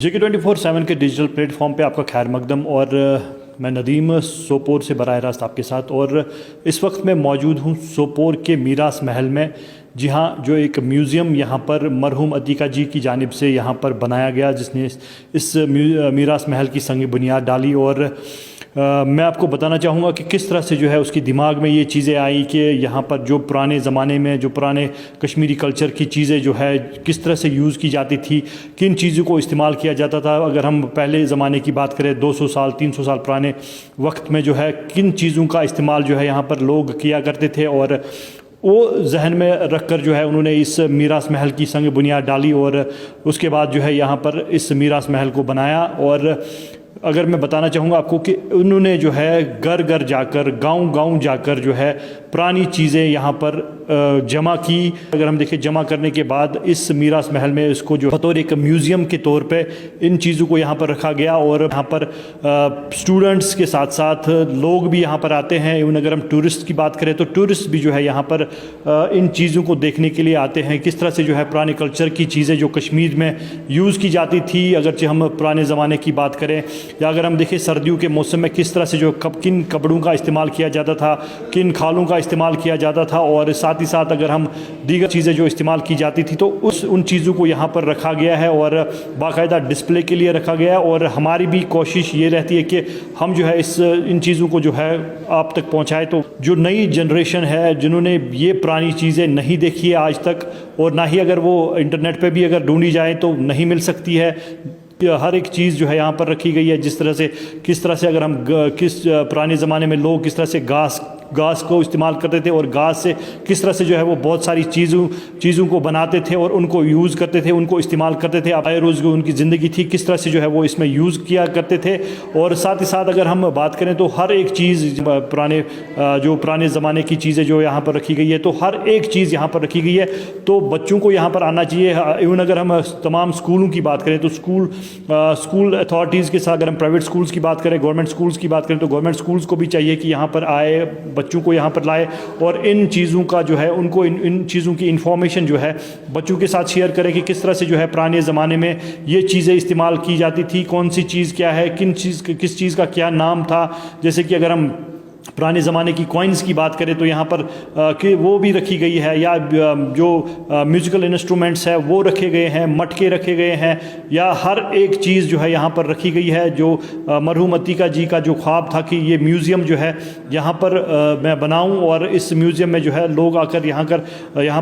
JK24/7 के digital platform पे आपका खैर मकदम। और मैं नदीम सोपोर से बराह रास्त आपके साथ। और इस वक्त मैं मौजूद हूँ सोपोर के मीरास महल में। जी हाँ, जो एक म्यूज़ियम यहाँ पर मरहूम अतीका जी की जानिब से यहाँ पर बनाया गया, जिसने इस मीरास महल की संग बुनियाद डाली। और मैं आपको बताना चाहूँगा कि किस तरह से जो है उसकी दिमाग में ये चीज़ें आई कि यहाँ पर जो पुराने ज़माने में जो पुराने कश्मीरी कल्चर की चीज़ें जो है किस तरह से यूज़ की जाती थी, किन चीज़ों को इस्तेमाल किया जाता था। अगर हम पहले ज़माने की बात करें 200 साल 300 साल पुराने वक्त में जो है किन चीज़ों का इस्तेमाल जो है यहाँ पर लोग किया करते थे, और वो जहन में रख कर जो है उन्होंने इस मीरास महल की संग बुनियाद डाली। और उसके बाद जो है यहाँ पर इस मीरास महल को बनाया। और अगर मैं बताना चाहूँगा आपको कि उन्होंने जो है घर घर जाकर गांव जाकर जो है पुरानी चीज़ें यहाँ पर जमा की। अगर हम देखें जमा करने के बाद इस मीरास महल में इसको जो बतौर एक म्यूज़ियम के तौर पे इन चीज़ों को यहाँ पर रखा गया। और यहाँ पर स्टूडेंट्स के साथ साथ लोग भी यहाँ पर आते हैं। इवन अगर हम टूरिस्ट की बात करें तो टूरिस्ट भी जो है यहाँ पर इन चीज़ों को देखने के लिए आते हैं, किस तरह से जो है पुराने कल्चर की चीज़ें जो कश्मीर में यूज़ की जाती थी। अगरचे हम पुराने ज़माने की बात करें या अगर हम देखें सर्दियों के मौसम में किस तरह से जो किन कपड़ों का इस्तेमाल किया जाता था, किन खालों का इस्तेमाल किया जाता था, और साथ ही साथ अगर हम दीगर चीज़ें जो इस्तेमाल की जाती थी तो उन चीज़ों को यहाँ पर रखा गया है और बाकायदा डिस्प्ले के लिए रखा गया है। और हमारी भी कोशिश ये रहती है कि हम जो है इन चीज़ों को जो है आप तक पहुँचाए। तो जो नई जनरेशन है जिन्होंने ये पुरानी चीज़ें नहीं देखी है आज तक, और ना ही अगर वो इंटरनेट पे भी अगर ढूंढी जाए तो नहीं मिल सकती है। हर एक चीज़ जो है यहाँ पर रखी गई है, जिस तरह से किस तरह से अगर हम किस पुराने ज़माने में लोग किस तरह से घास को इस्तेमाल करते थे और घास से किस तरह से जो है वो बहुत सारी चीज़ों को बनाते थे और उनको यूज़ करते थे, उनको इस्तेमाल करते थे। आए रोज़ जो उनकी ज़िंदगी थी किस तरह से जो है वो इसमें यूज़ किया करते थे। और साथ ही साथ अगर हम बात करें तो हर एक चीज़ पुराने ज़माने की चीज़ें जो यहाँ पर रखी गई है, तो हर एक चीज़ यहाँ पर रखी गई है। तो बच्चों को यहाँ पर आना चाहिए। इवन अगर हम तमाम स्कूलों की बात करें तो स्कूल अथॉरिटीज़ के साथ, अगर हम प्राइवेट स्कूल्स की बात करें, गवर्नमेंट स्कूल्स की बात करें, तो गवर्नमेंट स्कूल्स को भी चाहिए कि यहाँ पर आए, बच्चों को यहाँ पर लाए और इन चीज़ों का जो है उनको इन चीज़ों की इन्फॉर्मेशन जो है बच्चों के साथ शेयर करें कि किस तरह से जो है पुराने ज़माने में ये चीज़ें इस्तेमाल की जाती थी, कौन सी चीज़ क्या है, किस चीज़ का क्या नाम था। जैसे कि अगर हम पुराने ज़माने की कॉइन्स की बात करें तो यहाँ पर कि वो भी रखी गई है, या जो म्यूज़िकल इंस्ट्रूमेंट्स है वो रखे गए हैं, मटके रखे गए हैं, या हर एक चीज़ जो है यहाँ पर रखी गई है। जो मरहूम अतीका जी का जो ख्वाब था कि ये म्यूज़ियम जो है यहाँ पर मैं बनाऊँ और इस म्यूज़ियम में जो है लोग आकर यहाँ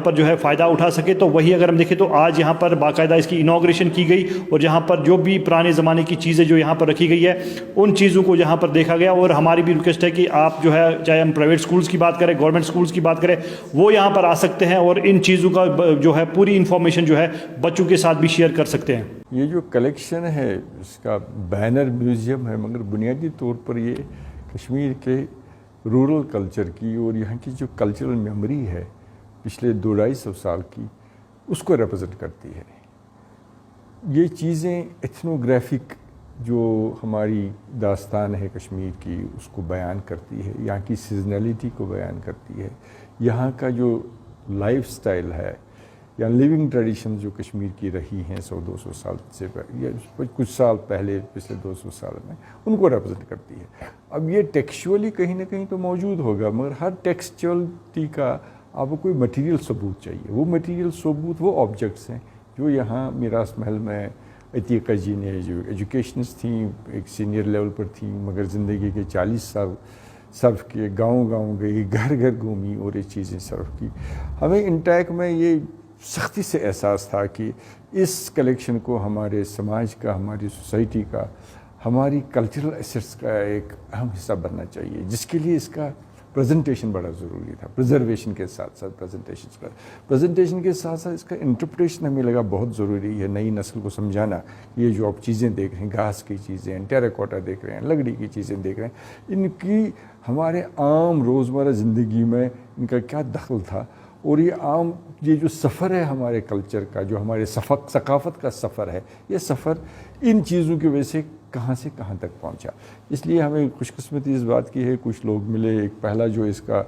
पर जो है फ़ायदा उठा सके, तो वही अगर हम देखें तो आज यहाँ पर बाकायदा इसकी इनाग्रेशन की गई और यहाँ पर जो भी पुराने ज़माने की चीज़ें जो यहाँ पर रखी गई है उन चीज़ों को यहाँ पर देखा गया। और हमारी भी रिक्वेस्ट है कि आप जो है, चाहे हम प्राइवेट स्कूल्स की बात करें, गवर्नमेंट स्कूल्स की बात करें, वो यहाँ पर आ सकते हैं और इन चीज़ों का जो है पूरी इन्फॉर्मेशन जो है बच्चों के साथ भी शेयर कर सकते हैं। ये जो कलेक्शन है इसका बैनर म्यूज़ियम है, मगर बुनियादी तौर पर ये कश्मीर के रूरल कल्चर की और यहाँ की जो कल्चरल मेमोरी है पिछले 200-250 साल की, उसको रिप्रेजेंट करती है। ये चीज़ें एथनोग्राफिक जो हमारी दास्तान है कश्मीर की उसको बयान करती है, यहाँ की सीजनलिटी को बयान करती है, यहाँ का जो लाइफ स्टाइल है या लिविंग ट्रेडिशन जो कश्मीर की रही हैं 100-200 साल से या कुछ साल पहले पिछले 200 साल में, उनको रिप्रेजेंट करती है। अब ये टेक्सचुअली कहीं ना कहीं तो मौजूद होगा, मगर हर टेक्सचुअलिटी का आपको कोई मटेरियल सबूत चाहिए। वो मटेरियल सबूत वो ऑब्जेक्ट्स हैं जो यहाँ मीरास महल में अतीका जी ने जो एजुकेशनिस्ट थी, एक सीनियर लेवल पर थी, मगर ज़िंदगी के 40 साल सर्व किए, गांव गई, घर घर घूमी और ये चीज़ें सर्व की। हमें इंटैक में ये सख्ती से एहसास था कि इस कलेक्शन को हमारे समाज का, हमारी सोसाइटी का, हमारी कल्चरल एसेट्स का एक अहम हिस्सा बनना चाहिए, जिसके लिए इसका प्रेजेंटेशन बड़ा ज़रूरी था। प्रिजर्वेशन के साथ साथ प्रेजेंटेशन के साथ साथ इसका इंटरप्रिटेशन हमें लगा बहुत ज़रूरी है। नई नस्ल को समझाना, ये जो आप चीज़ें देख रहे हैं, घास की चीज़ें, टेराकोटा देख रहे हैं, लकड़ी की चीज़ें देख रहे हैं, इनकी हमारे आम रोज़मर्रा ज़िंदगी में इनका क्या दखल था। और ये जो सफ़र है हमारे कल्चर का, जो हमारे सकाफ़त का सफ़र है, ये सफ़र इन चीज़ों की वजह से कहाँ से कहाँ तक पहुँचा। इसलिए हमें खुशकिस्मती इस बात की है, कुछ लोग मिले। एक पहला जो इसका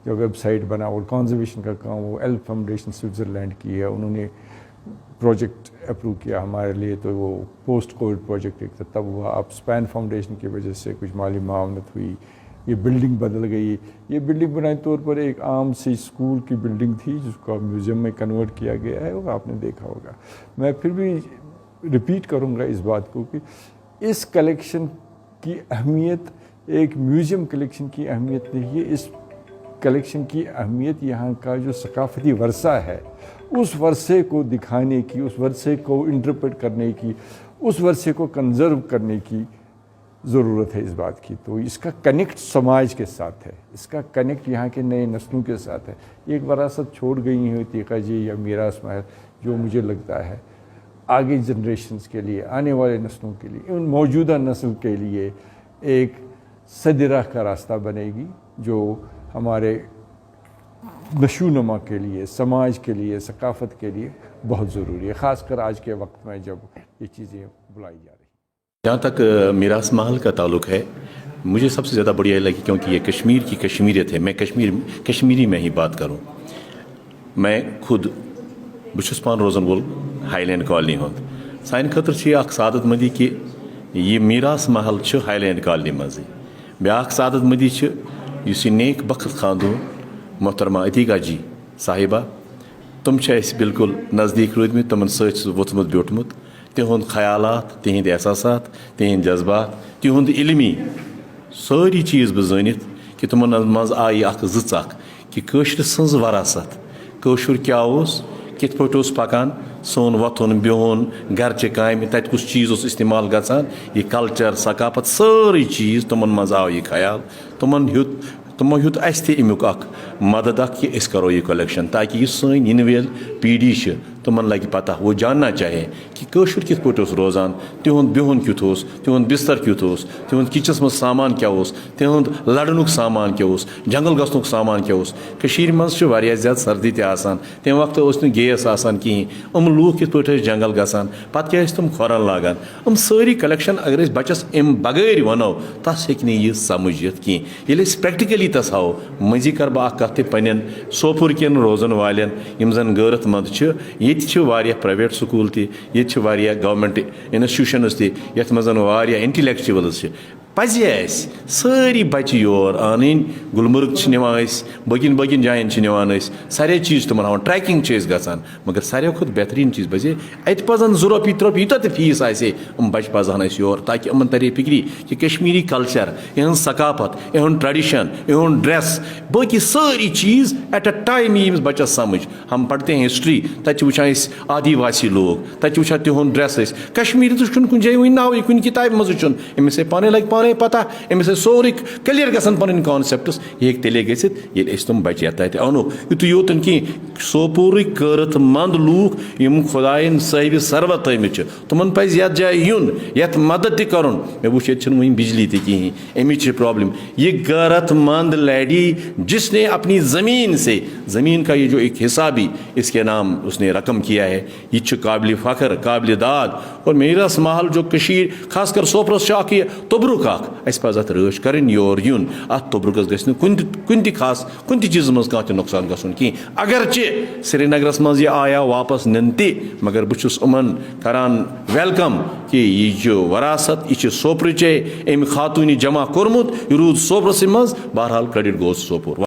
जो वेबसाइट बना और कंजर्वेशन का काम वो एल्फ फाउंडेशन स्विट्ज़रलैंड की है, उन्होंने प्रोजेक्ट अप्रूव किया हमारे लिए, तो वो पोस्ट कोविड प्रोजेक्ट एक था, तब हुआ। अब स्पैन फाउंडेशन की वजह से कुछ माली मामलत हुई, ये बिल्डिंग बदल गई। ये बिल्डिंग बुनियादी तौर पर एक आम सी स्कूल की बिल्डिंग थी जिसको म्यूज़ियम में कन्वर्ट किया गया है, वो आपने देखा होगा। मैं फिर भी रिपीट करूँगा इस बात को कि इस कलेक्शन की अहमियत एक म्यूज़ियम कलेक्शन की अहमियत नहीं है। इस कलेक्शन की अहमियत यहाँ का जो सकाफ़ती वर्सा है, उस वर्से को दिखाने की, उस वर्से को इंटरप्रेट करने की, उस वर्से को कंजर्व करने की ज़रूरत है इस बात की। तो इसका कनेक्ट समाज के साथ है, इसका कनेक्ट यहाँ के नए नस्लों के साथ है। एक विरासत छोड़ गई है तीखा जी या मीरास महल, जो मुझे लगता है आगे जनरेशन्स के लिए, आने वाले नस्लों के लिए, उन मौजूदा नस्ल के लिए एक सदरा का रास्ता बनेगी, जो हमारे नशोनुमा के लिए, समाज के लिए, सकाफ़त के लिए बहुत ज़रूरी है, ख़ासकर आज के वक्त में जब ये चीज़ें बुलाई जा रही हैं। जहाँ तक मीरास महल का ताल्लुक है, मुझे सबसे ज़्यादा बढ़िया लगी क्योंकि ये कश्मीर की कश्मीरियत है। मैं कश्मीरी में ही बात करूँ। मैं खुद बुशस पान रोज़न वोल हाईलैंड कॉलोनी हुंद सान खतर सादत मदी कि यह मीरास महल हाईलैंड कॉलोनी मज़े। ब्याख सादत मदी इस नेक बख्त खानदून मोहतरमा अतीका जी साहिबा, तुम बिल्कुल नज़दीक रूदम, तुम वोथमुत ब्योटमुत, तिहुंद ख्यालात, तिहिंद एहसासात, तिहिंद जज्बात, तिहुंद इल्मी सारी चीज़ बह जानित कि तुमन मज आई ज़ख कि कश्र सज वरासत, कश्र क्या कित पे पकान, सोन वथुन बिहुन, गरचे काम, तत कुछ चीज़ इस्तेमाल गसान, ये कल्चर सकाफत सारी चीज़ तुमन मज आव यह ख्याल। तमो हेत अस अमुक मदद कि अस करो ये कलेक्शन, ताकि यह सन इन वेल पीढ़ी तुमन लगे पता, वो जानना चाहे कि कश्र कित पे रोजान, तिहुंद बिहुन क्युत, तिहुंद बिस्तर क्युत, तिहुंद किचनस मज सामान क्या, तिहुंद लड़नुक सामान क्या, जंगल गसनुक सामान क्या। कशीर मज वारिया ज़्यादा सर्दी तम वक्त गैस कहीं, लूख कित पे जंगल गसान, पत क्या तुम खोरन लागान। सारी कलेक्शन अगर बचस अम बगैर वनो तस हे यह समझ कहीं, ये प्रैक्टिकली तस हाओ। मजी कर बह कत पन सोपुर कन रोजन वालन यम जन गैरत मंद ये प्राइवेट स्कूल ये गवर्नमेंट इंस्टीट्यूशनस तथ मज इंटेलेक्चुअल्स पजे सारी बच्चे योर आन। गुलमर्ग बगिन बगिन जायन सारे चीज़ तुम हान, ट्रैकिंग गसान, मगर सारे खुद बेहतरीन चीज़ पजे अत पजन 2 रुपये 3 रुपये यूत फीस आए बच्चे पजन योर, ताकि अमन तरे फिक्री कि कश्मीरी कल्चर, इहन सकाफत, इहन ट्रेडिशन, इहन ड्रेस, बाकी सारी चीज़ एट अ टाइम यह बच्चस समझ। हम पढ़ते हैं हिस्ट्री, तक वुचान आदिवासी लोग, तक वुचान तिहुंद ड्रेस। कश्मीर तो कुछ जाए वन नाव कुछ किताब मज अमिस पाने लगे पाने पता, अमिस सोरे क्लियर गसन पन कॉन्सेप्ट्स, ये तेले गि तुम बच्चे ये अनो यु योतन कि सोपुर गैरत मंद लूख यम खुदायन साहिब सरवत तमित तुमन पज ये जाए यून ये मदद कर। मे वो वो बिजली कहीं, अमिच प्रॉब्लम। ये गैरत मंद लैडी जिसने अपनी ज़मीन से, ज़मीन का ये जो एक हिस्सा भी इसके नाम उसने रकम किया है, ये काबिल फ़ख्र, काबिल दाद। और मीरास महल जो कशीर खासकर सोपरस तबरुक अस पज अत रच कर योर यून, अत तबरुकस गि कुन खास कुन चीज़ मज कह नुकसान गसन कहीं। अगरचे श्रीनगरस मज यह आया वापस निन मगर बहुत उमन करान वेलकम कि यह जो वरासत यह सोपरचे अम खातून जमा कोर्मुत, यह रूद सोपरस मज, बहरहाल क्रेडिट गोस सोपुर।